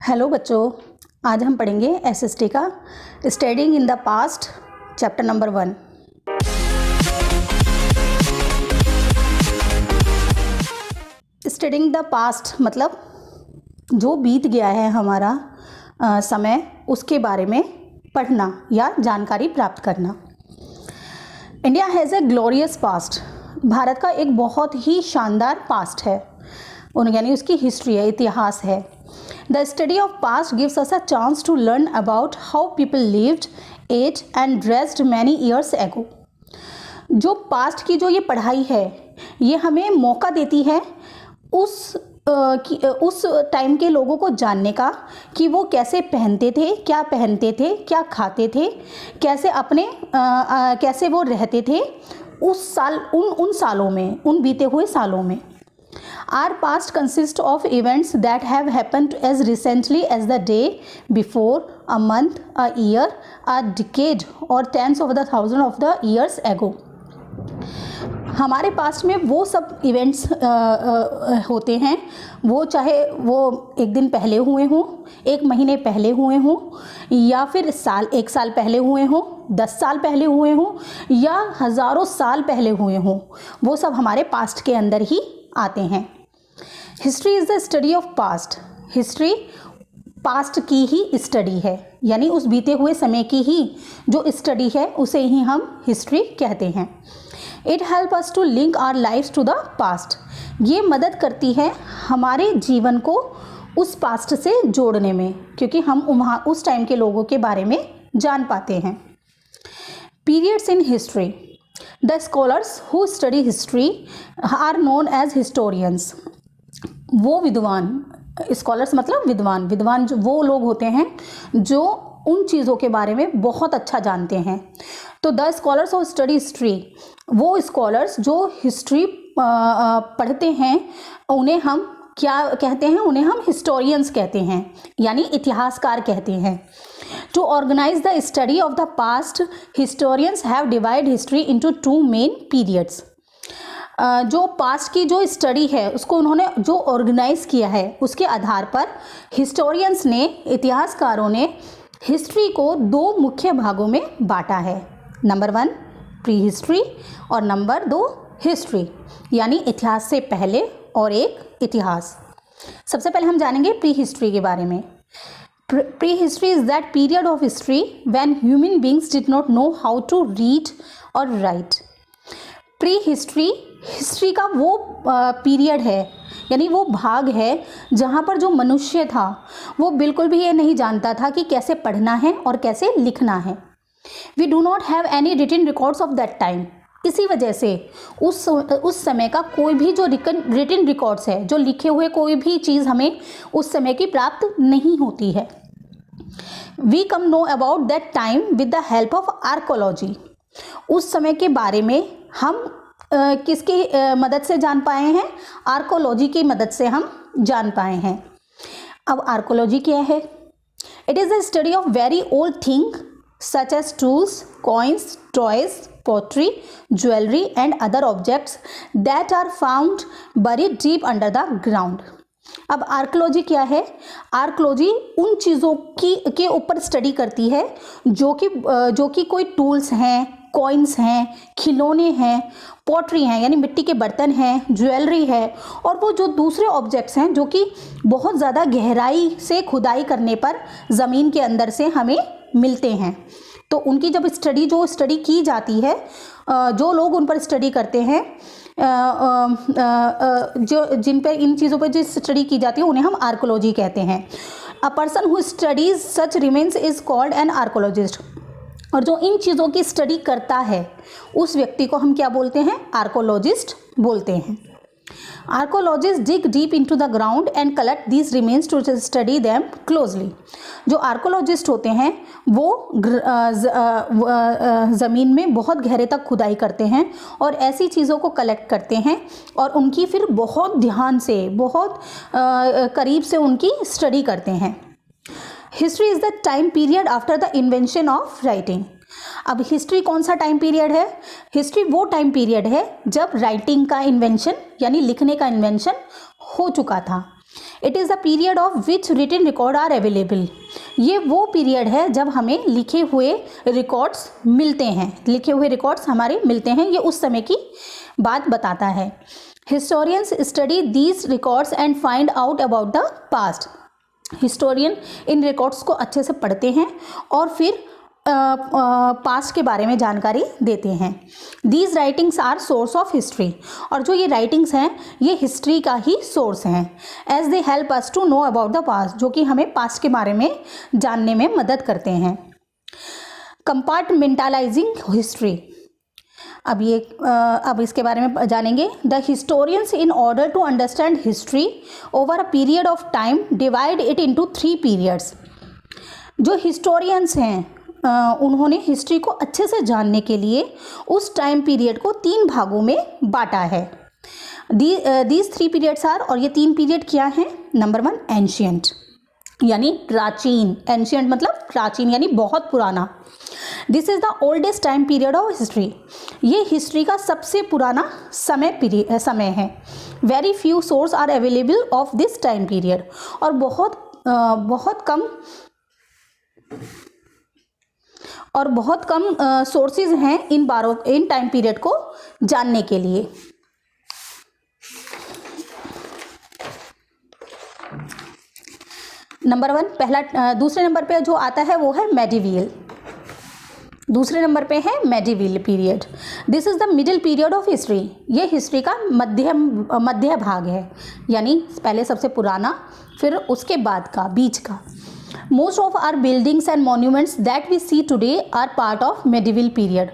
Hello बच्चों, आज हम पढ़ेंगे एसएसटी का studying in the past chapter number 1। Studying the past मतलब जो बीत गया है हमारा समय, उसके बारे में पढ़ना या जानकारी प्राप्त करना। India has a glorious past. Bharat का एक बहुत ही शानदार पास्ट है, यानी उसकी हिस्ट्री है, इतिहास है। The study of past gives us a chance to learn about how people lived, ate and dressed many years ago. जो पास्ट की जो ये पढ़ाई है, ये हमें मौका देती है उस टाइम के लोगों को जानने का कि वो कैसे पहनते थे, क्या खाते थे, कैसे वो रहते थे उन सालों में, उन बीते हुए सालों में। Our past consists of events that have happened as recently as the day before, a month, a year, a decade or tens of the thousands of the years ago. हमारे पास्ट में वो सब इवेंट्स होते हैं, वो चाहे वो एक दिन पहले हुए हों, एक महीने पहले हुए हों, या फिर एक साल पहले हुए हों, 10 साल पहले हुए हों, या हज़ारों साल पहले हुए हों, वो सब हमारे पास्ट के अंदर ही आते हैं। History is the study of past. History past की ही स्टडी है, यानी उस बीते हुए समय की ही जो स्टडी है उसे ही हम हिस्ट्री कहते हैं। It help us to link our lifes to the past. ये मदद करती है हमारे जीवन को उस पास्ट से जोड़ने में, क्योंकि हम वहाँ उस टाइम के लोगों के बारे में जान पाते हैं। Periods in history. The scholars who study history are known as historians. वो विद्वान, स्कॉलर्स मतलब विद्वान जो वो लोग होते हैं जो उन चीज़ों के बारे में बहुत अच्छा जानते हैं। तो the scholars of study history, वो स्कॉलर्स जो हिस्ट्री पढ़ते हैं, उन्हें हम क्या कहते हैं? उन्हें हम हिस्टोरियंस कहते हैं, यानी इतिहासकार कहते हैं। To organise the study of the past, historians have divide history into 2 main periods. जो पास्ट की जो स्टडी है उसको उन्होंने जो ऑर्गेनाइज किया है, उसके आधार पर हिस्टोरियंस ने, इतिहासकारों ने हिस्ट्री को 2 मुख्य भागों में बांटा है। नंबर 1 प्री हिस्ट्री और नंबर 2 हिस्ट्री, यानी इतिहास से पहले और एक इतिहास। सबसे पहले हम जानेंगे प्री हिस्ट्री के बारे में। Pre history is that period of history when human beings did not know how to read और राइट। प्री हिस्ट्री का वो पीरियड है, यानी वो भाग है जहाँ पर जो मनुष्य था वो बिल्कुल भी ये नहीं जानता था कि कैसे पढ़ना है और कैसे लिखना है। We do not have any written records of that time. इसी वजह से उस समय का कोई भी जो रिटन रिकॉर्ड्स है, जो लिखे हुए कोई भी चीज़ हमें उस समय की प्राप्त नहीं होती है। We come know about that time with the help of archaeology. उस समय के बारे में हम किसकी मदद से जान पाए हैं? आर्कोलॉजी की मदद से हम जान पाए हैं। अब आर्कोलॉजी क्या है? It is the study of very old thing such as tools, coins, toys, pottery, jewellery and other objects that are found buried deep under the ground. अब आर्कोलॉजी क्या है? आर्कोलॉजी उन चीज़ों के ऊपर स्टडी करती है जो कि कोई टूल्स हैं, कॉइन्स हैं, खिलौने हैं, पॉटरी हैं यानी मिट्टी के बर्तन हैं, ज्वेलरी है, और वो जो दूसरे ऑब्जेक्ट्स हैं जो कि बहुत ज़्यादा गहराई से खुदाई करने पर ज़मीन के अंदर से हमें मिलते हैं। तो उनकी जब स्टडी की जाती है, जो लोग उन पर स्टडी करते हैं, जिन पर इन चीज़ों पर जो स्टडी की जाती है, उन्हें हम आर्कोलॉजी कहते हैं। A person who studies such remains is called an archaeologist. और जो इन चीज़ों की स्टडी करता है उस व्यक्ति को हम क्या बोलते हैं? आर्कोलॉजिस्ट बोलते हैं। Archaeologist dig deep into the ground and collect these remains to study them closely. जो आर्कोलॉजिस्ट होते हैं वो ज़मीन में बहुत गहरे तक खुदाई करते हैं और ऐसी चीज़ों को कलेक्ट करते हैं और उनकी फिर बहुत ध्यान से, बहुत करीब से उनकी स्टडी करते हैं। History is the time period after the invention of writing. अब हिस्ट्री कौन सा टाइम पीरियड है? हिस्ट्री वो टाइम पीरियड है जब राइटिंग का इन्वेंशन यानी लिखने का इन्वेंशन हो चुका था। It is the period of which written record are available. ये वो पीरियड है जब हमें लिखे हुए रिकॉर्ड्स मिलते हैं, लिखे हुए रिकॉर्ड्स हमारे मिलते हैं, ये उस समय की बात बताता है। Historians study these records and find out about the past. Historian in records को अच्छे से पढ़ते हैं और फिर पास्ट के बारे में जानकारी देते हैं। These writings are source of history, और जो ये राइटिंग्स हैं ये हिस्ट्री का ही सोर्स हैं। As they help us to know about the past, जो कि हमें पास्ट के बारे में जानने में मदद करते हैं। कंपार्टमेंटलाइजिंग हिस्ट्री, अब इसके बारे में जानेंगे। The historians in order to understand history over a period of time divide it into 3 periods. जो हिस्टोरियंस हैं उन्होंने हिस्ट्री को अच्छे से जानने के लिए उस टाइम पीरियड को 3 भागों में बांटा है। दीज 3 पीरियड्स आर, और ये 3 पीरियड क्या हैं? नंबर 1 एंशियंट, यानी प्राचीन। एंशियंट मतलब प्राचीन यानी बहुत पुराना। This is the oldest time period of history. ये हिस्ट्री का सबसे पुराना समय है। Very few source are available of this time period, और बहुत कम सोर्सेज हैं इन टाइम पीरियड को जानने के लिए। नंबर 1 दूसरे नंबर पे जो आता है वो है मेडिवियल। दूसरे नंबर पे है medieval period. This is the middle period of history. ये हिस्ट्री का मध्य भाग है, यानी पहले सबसे पुराना, फिर उसके बाद का, बीच का। Most of our buildings and monuments that we see today are part of medieval period.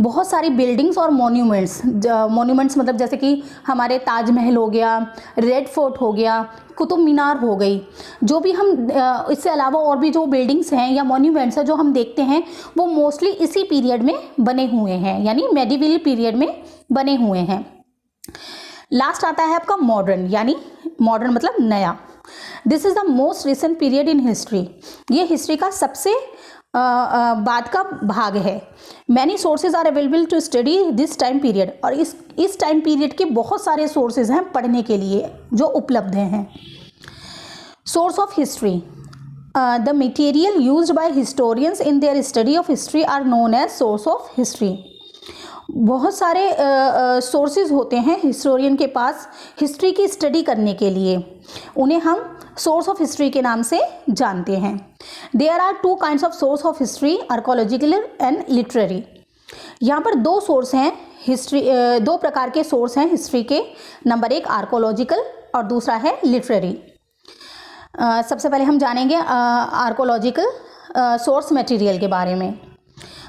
बहुत सारी बिल्डिंग्स और मॉन्यूमेंट्स मतलब जैसे कि हमारे ताजमहल हो गया, रेड फोर्ट हो गया, कुतुब मीनार हो गई, जो भी हम इससे अलावा और भी जो बिल्डिंग्स हैं या मॉन्यूमेंट्स हैं जो हम देखते हैं वो मोस्टली इसी पीरियड में बने हुए हैं, यानी मेडिवियल पीरियड में बने हुए हैं। लास्ट आता है आपका मॉडर्न, यानी मॉडर्न मतलब नया। This is the most recent period in history. ये हिस्ट्री का सबसे बाद का भाग है। Many sources are available to study this time period, और इस टाइम पीरियड के बहुत सारे सोर्सेज हैं पढ़ने के लिए जो उपलब्ध हैं। Source of history, the material used by historians in their study of history are known as source of history. बहुत सारे सोर्सेज होते हैं हिस्टोरियन के पास हिस्ट्री की स्टडी करने के लिए, उन्हें हम सोर्स ऑफ हिस्ट्री के नाम से जानते हैं। There are 2 kinds of source of history, archaeological and literary. यहाँ पर 2 सोर्स हैं हिस्ट्री, 2 प्रकार के सोर्स हैं हिस्ट्री के। नंबर 1 आर्कोलॉजिकल और दूसरा है लिटरेरी। सबसे पहले हम जानेंगे आर्कोलॉजिकल सोर्स मटेरियल के बारे में।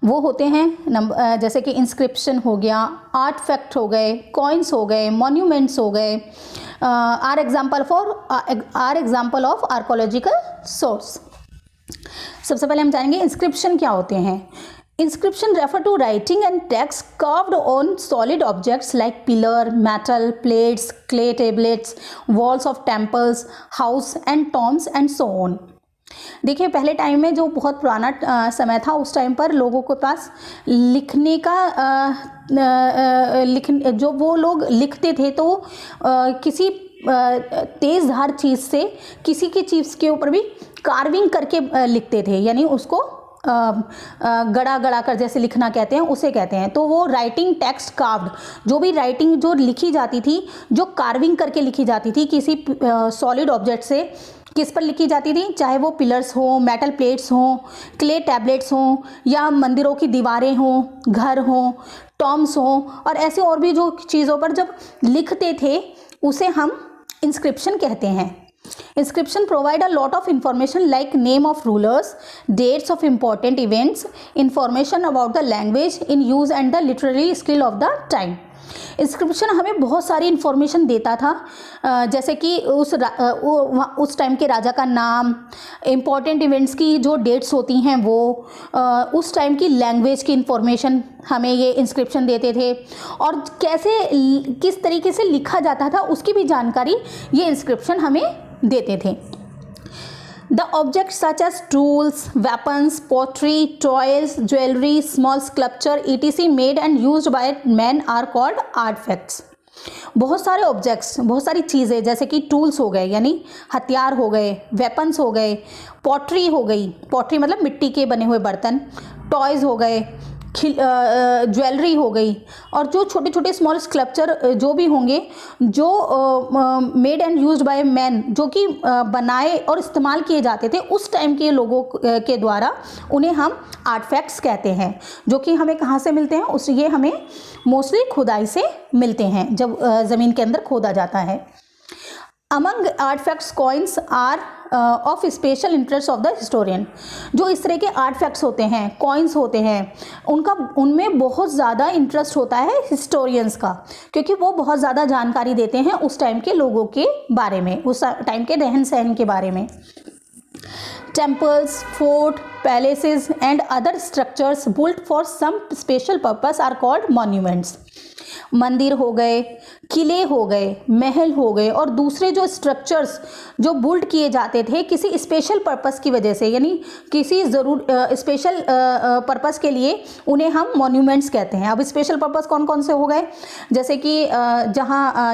वो होते हैं जैसे कि इंस्क्रिप्शन हो गया, आर्टफैक्ट हो गए, कॉइन्स हो गए, मॉन्यूमेंट्स हो गए, are example of archaeological source. सबसे पहले हम जानेंगे इंस्क्रिप्शन क्या होते हैं। Inscription refer to writing and text curved on solid objects like pillar, metal, plates, clay tablets, walls of temples, house and tombs and so on. देखिए पहले time में जो बहुत पुराना समय था उस टाइम पर लोगों के पास लिखने का जो वो लोग लिखते थे तो किसी तेज़ धार चीज़ से किसी की चीज़ के ऊपर भी कार्विंग करके लिखते थे, यानी उसको गड़ा कर जैसे लिखना कहते हैं उसे कहते हैं। तो वो राइटिंग टेक्स्ट कार्व्ड, जो भी राइटिंग जो लिखी जाती थी, जो कार्विंग करके लिखी जाती थी किसी सॉलिड ऑब्जेक्ट से, किस पर लिखी जाती थी, चाहे वो पिलर्स हो, मेटल प्लेट्स हों, क्ले टैबलेट्स हों, या मंदिरों की दीवारें हों, घर हों, टॉम्स हों, और ऐसे और भी जो चीज़ों पर जब लिखते थे उसे हम इंस्क्रिप्शन कहते हैं। Inscription provide a lot of information like name of rulers, dates of important events, information about the language in use and the literary skill of the time. Inscription हमें बहुत सारी इन्फॉर्मेशन देता था, जैसे कि उस टाइम के राजा का नाम, इम्पॉर्टेंट इवेंट्स की जो डेट्स होती हैं वो, उस टाइम की लैंग्वेज की इन्फॉर्मेशन हमें ये इंस्क्रिप्शन देते थे, और किस तरीके से लिखा जाता था उसकी भी जानकारी ये इंस्क्रिप्शन हमें देते थे। The objects such as tools, weapons, pottery, toys, jewelry, small sculpture, etc. made and used by men are called artifacts. बहुत सारे ऑब्जेक्ट्स, बहुत सारी चीज़ें जैसे कि टूल्स हो गए यानी हथियार हो गए, वेपन्स हो गए, पॉटरी हो गई, पॉटरी मतलब मिट्टी के बने हुए बर्तन, टॉयज़ हो गए, ज्वेलरी हो गई, और जो छोटे छोटे स्मॉल स्कल्पचर जो भी होंगे जो made and used by man, जो कि बनाए और इस्तेमाल किए जाते थे उस टाइम के लोगों के द्वारा, उन्हें हम आर्टफैक्ट्स कहते हैं। जो कि हमें कहाँ से मिलते हैं, उस ये हमें मोस्टली खुदाई से मिलते हैं जब ज़मीन के अंदर खोदा जाता है। Among artefacts coins are of special interest of the historian. जो इस तरह के आर्टफैक्ट्स होते हैं, कॉइन्स होते हैं, उनमें बहुत ज़्यादा इंटरेस्ट होता है हिस्टोरियंस का, क्योंकि वो बहुत ज़्यादा जानकारी देते हैं उस टाइम के लोगों के बारे में, उस टाइम के रहन सहन के बारे में। Temples, fort, palaces and other structures built for some special purpose are called monuments. मंदिर हो गए, किले हो गए, महल हो गए और दूसरे जो स्ट्रक्चर्स जो बिल्ड किए जाते थे किसी स्पेशल पर्पस की वजह से, यानी किसी स्पेशल पर्पस के लिए, उन्हें हम मॉन्यूमेंट्स कहते हैं। अब स्पेशल पर्पस कौन कौन से हो गए, जैसे कि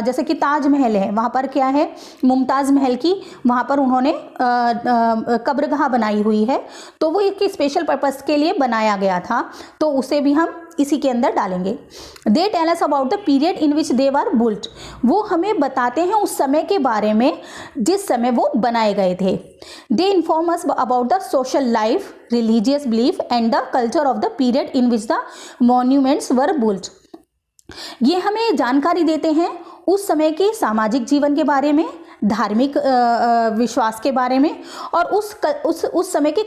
जैसे कि ताजमहल है, वहाँ पर क्या है, मुमताज़ महल की वहाँ पर उन्होंने कब्रगाह बनाई हुई है, तो वो एक स्पेशल पर्पस के लिए बनाया गया था, तो उसे भी हम इसी के अंदर डालेंगे। They tell us about the period in which they were built. वो हमें बताते हैं उस समय के बारे में जिस समय वो बनाए गए थे। They inform us about the social life, religious belief and the culture of the period in which the monuments were built. ये हमें जानकारी देते हैं उस समय के सामाजिक जीवन के बारे में, धार्मिक विश्वास के बारे में, और उस समय के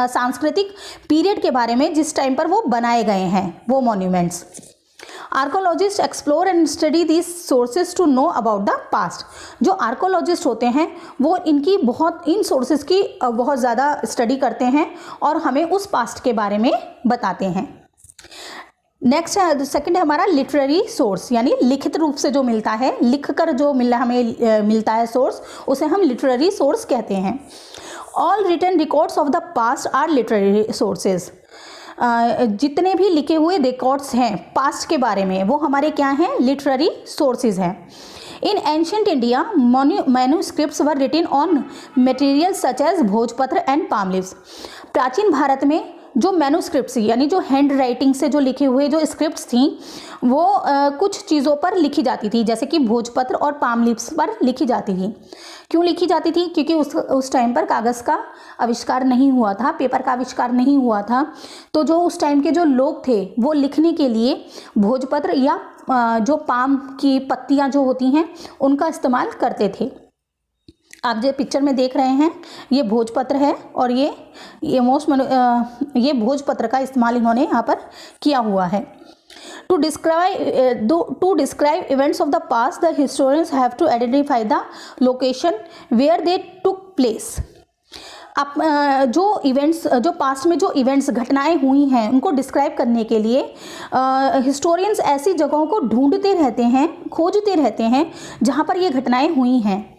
सांस्कृतिक पीरियड के बारे में जिस टाइम पर वो बनाए गए हैं वो monuments. Archaeologist explore and study these sources to know about the past. जो आर्कोलॉजिस्ट होते हैं वो इन सोर्सेज की बहुत ज़्यादा स्टडी करते हैं और हमें उस पास्ट के बारे में बताते हैं। नेक्स्ट है, सेकंड है हमारा लिटरेरी सोर्स, यानी लिखित रूप से जो मिलता है, लिखकर जो हमें मिलता है सोर्स, उसे हम लिटरेरी सोर्स कहते हैं। All written records of the past are literary sources. जितने भी लिखे हुए रिकॉर्ड्स हैं पास्ट के बारे में वो हमारे क्या हैं, लिटरेरी सोर्सेज हैं। In ancient India manuscripts were written on material such as bhojpatra and palm leaves. प्राचीन भारत में जो मैन्यूस्क्रिप्ट्स यानी जो हैंड राइटिंग से जो लिखे हुए जो स्क्रिप्ट्स थी वो कुछ चीज़ों पर लिखी जाती थी, जैसे कि भोजपत्र और पाम लीव्स पर लिखी जाती थी। क्यों लिखी जाती थी, क्योंकि उस टाइम पर कागज़ का आविष्कार नहीं हुआ था, पेपर का आविष्कार नहीं हुआ था, तो जो उस टाइम के जो लोग थे वो लिखने के लिए भोजपत्र या जो पाम की पत्तियाँ जो होती हैं उनका इस्तेमाल करते थे। आप जो पिक्चर में देख रहे हैं ये भोजपत्र है और ये भोजपत्र का इस्तेमाल इन्होंने यहाँ पर किया हुआ है। To describe events of the past the historians have to identify the location where they took place. आप जो पास्ट में जो इवेंट्स घटनाएं हुई हैं उनको डिस्क्राइब करने के लिए हिस्टोरियंस ऐसी जगहों को ढूंढते रहते हैं, खोजते रहते हैं जहाँ पर ये घटनाएं हुई हैं।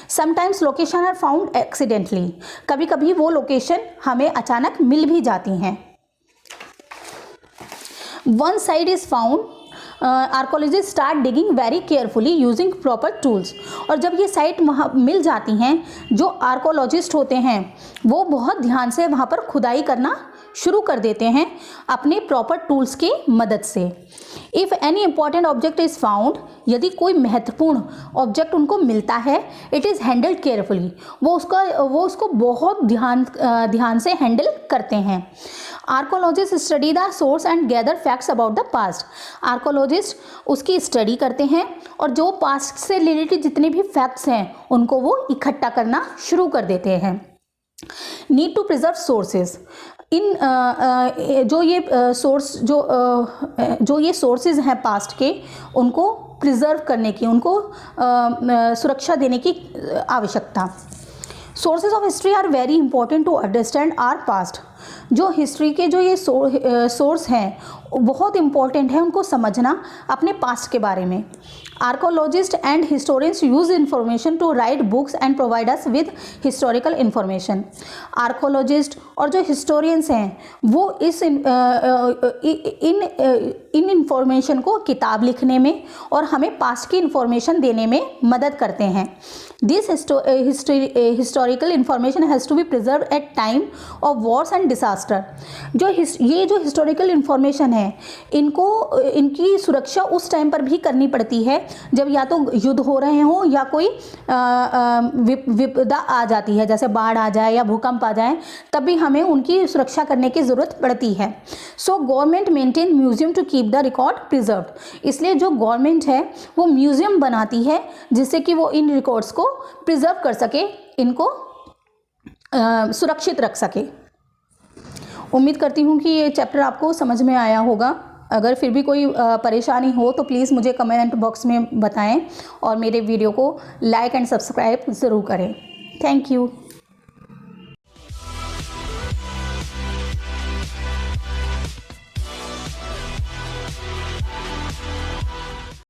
Sometimes location are found accidentally, कभी कभी वो लोकेशन हमें अचानक मिल भी जाती हैं। One side is found, archaeologist start digging very carefully using proper tools. और जब ये साइट वहाँ मिल जाती हैं, जो आर्कोलॉजिस्ट होते हैं वो बहुत ध्यान से वहाँ पर खुदाई करना शुरू कर देते हैं अपने प्रॉपर टूल्स की मदद से। If any important object is found, यदि कोई महत्वपूर्ण ऑब्जेक्ट उनको मिलता है, इट इज़ हैंडल्ड केयरफुली, वो उसको बहुत ध्यान से हैंडल करते हैं। Archaeologist study the source and gather facts about the past. Archaeologist उसकी स्टडी करते हैं और जो पास्ट से रिलेटेड जितने भी फैक्ट्स हैं उनको वो इकट्ठा करना शुरू कर देते हैं। Need to preserve sources. इन जो ये सोर्सेज हैं पास्ट के, उनको प्रिजर्व करने की, उनको सुरक्षा देने की आवश्यकता। Sources of history are very important to understand our past. जो हिस्ट्री के जो ये सोर्स हैं बहुत इम्पॉर्टेंट है उनको समझना अपने पास्ट के बारे में। Archaeologist and historians use information to write books and provide us with historical information. Archaeologist और जो हिस्टोरियंस हैं वो इन इंफॉर्मेशन को किताब लिखने में और हमें पास्ट की इंफॉर्मेशन देने में मदद करते हैं। This historical information has to be preserve at time of wars and disaster. ये जो हिस्टोरिकल इंफॉर्मेशन है इनकी सुरक्षा उस टाइम पर भी करनी पड़ती है जब या तो युद्ध हो रहे हों या कोई विपदा आ जाती है, जैसे बाढ़ आ जाए या भूकंप आ जाए, तब भी हमें उनकी सुरक्षा करने की ज़रूरत पड़ती है। So government maintain museum to keep the record preserved. इसलिए जो गवर्नमेंट है वो म्यूजियम बनाती है जिससे कि वो इन रिकॉर्ड्स को प्रिजर्व कर सके, इनको सुरक्षित रख सके। उम्मीद करती हूँ कि ये चैप्टर आपको समझ में आया होगा। अगर फिर भी कोई परेशानी हो तो प्लीज़ मुझे कमेंट बॉक्स में बताएं और मेरे वीडियो को लाइक एंड सब्सक्राइब ज़रूर करें। Thank you.